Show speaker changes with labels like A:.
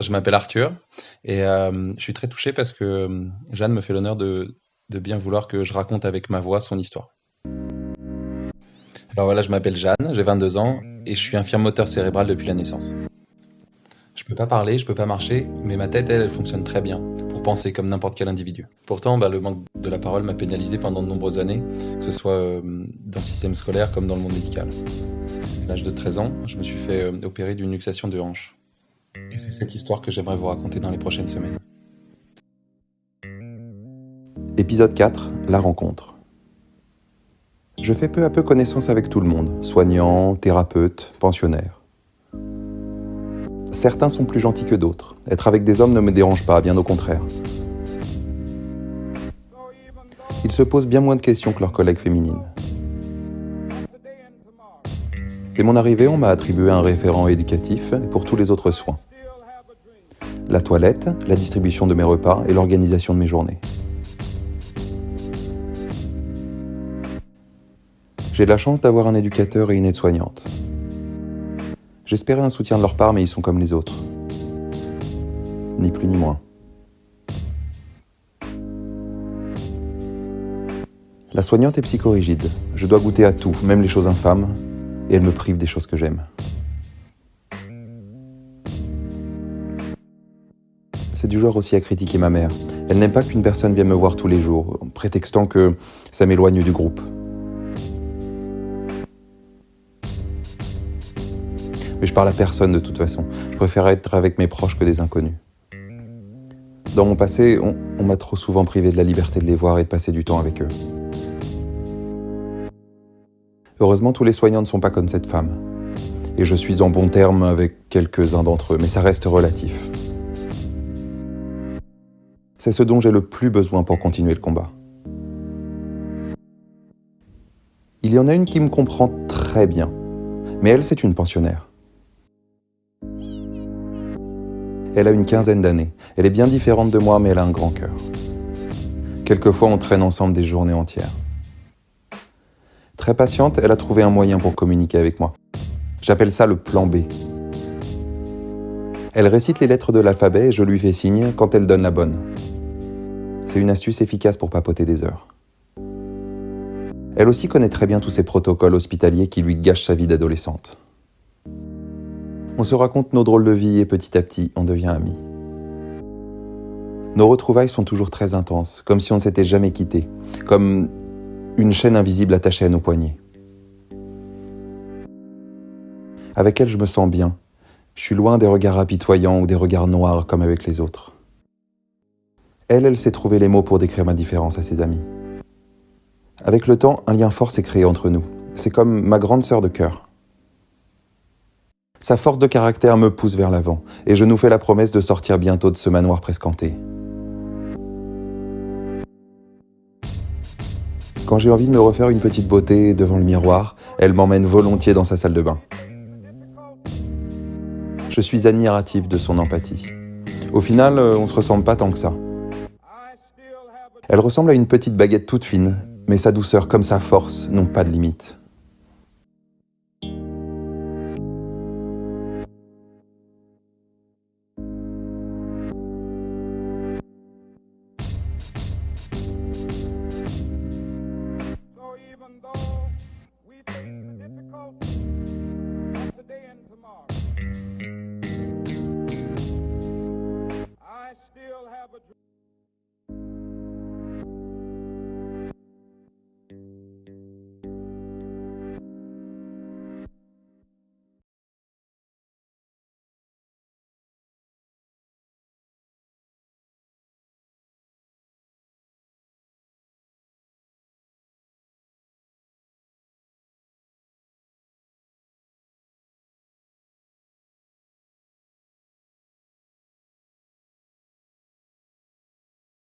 A: Je m'appelle Arthur et je suis très touché parce que Jeanne me fait l'honneur de bien vouloir que je raconte avec ma voix son histoire. Alors voilà, je m'appelle Jeanne, j'ai 22 ans et je suis infirme moteur cérébral depuis la naissance. Je peux pas parler, je peux pas marcher, mais ma tête, elle fonctionne très bien pour penser comme n'importe quel individu. Pourtant, le manque de la parole m'a pénalisé pendant de nombreuses années, que ce soit dans le système scolaire comme dans le monde médical. À l'âge de 13 ans, je me suis fait opérer d'une luxation de hanche. Et c'est cette histoire que j'aimerais vous raconter dans les prochaines semaines.
B: Épisode 4, la rencontre. Je fais peu à peu connaissance avec tout le monde, soignants, thérapeutes, pensionnaires. Certains sont plus gentils que d'autres. Être avec des hommes ne me dérange pas, bien au contraire. Ils se posent bien moins de questions que leurs collègues féminines. Dès mon arrivée, on m'a attribué un référent éducatif pour tous les autres soins. La toilette, la distribution de mes repas et l'organisation de mes journées. J'ai la chance d'avoir un éducateur et une aide-soignante. J'espérais un soutien de leur part, mais ils sont comme les autres. Ni plus ni moins. La soignante est psychorigide. Je dois goûter à tout, même les choses infâmes, et elle me prive des choses que j'aime. C'est du genre aussi à critiquer ma mère. Elle n'aime pas qu'une personne vienne me voir tous les jours, prétextant que ça m'éloigne du groupe. Mais je parle à personne de toute façon. Je préfère être avec mes proches que des inconnus. Dans mon passé, on m'a trop souvent privé de la liberté de les voir et de passer du temps avec eux. Heureusement, tous les soignants ne sont pas comme cette femme. Et je suis en bon terme avec quelques-uns d'entre eux, mais ça reste relatif. C'est ce dont j'ai le plus besoin pour continuer le combat. Il y en a une qui me comprend très bien, mais elle, c'est une pensionnaire. Elle a une quinzaine d'années. Elle est bien différente de moi, mais elle a un grand cœur. Quelquefois, on traîne ensemble des journées entières. Très patiente, elle a trouvé un moyen pour communiquer avec moi. J'appelle ça le plan B. Elle récite les lettres de l'alphabet et je lui fais signe quand elle donne la bonne. C'est une astuce efficace pour papoter des heures. Elle aussi connaît très bien tous ces protocoles hospitaliers qui lui gâchent sa vie d'adolescente. On se raconte nos drôles de vie et petit à petit, on devient amis. Nos retrouvailles sont toujours très intenses, comme si on ne s'était jamais quittés, comme une chaîne invisible attachée à nos poignets. Avec elle, je me sens bien. Je suis loin des regards apitoyants ou des regards noirs comme avec les autres. Elle sait trouver les mots pour décrire ma différence à ses amis. Avec le temps, un lien fort s'est créé entre nous. C'est comme ma grande sœur de cœur. Sa force de caractère me pousse vers l'avant, et je nous fais la promesse de sortir bientôt de ce manoir presque hanté. Quand j'ai envie de me refaire une petite beauté devant le miroir, elle m'emmène volontiers dans sa salle de bain. Je suis admiratif de son empathie. Au final, on se ressemble pas tant que ça. Elle ressemble à une petite baguette toute fine, mais sa douceur comme sa force n'ont pas de limite.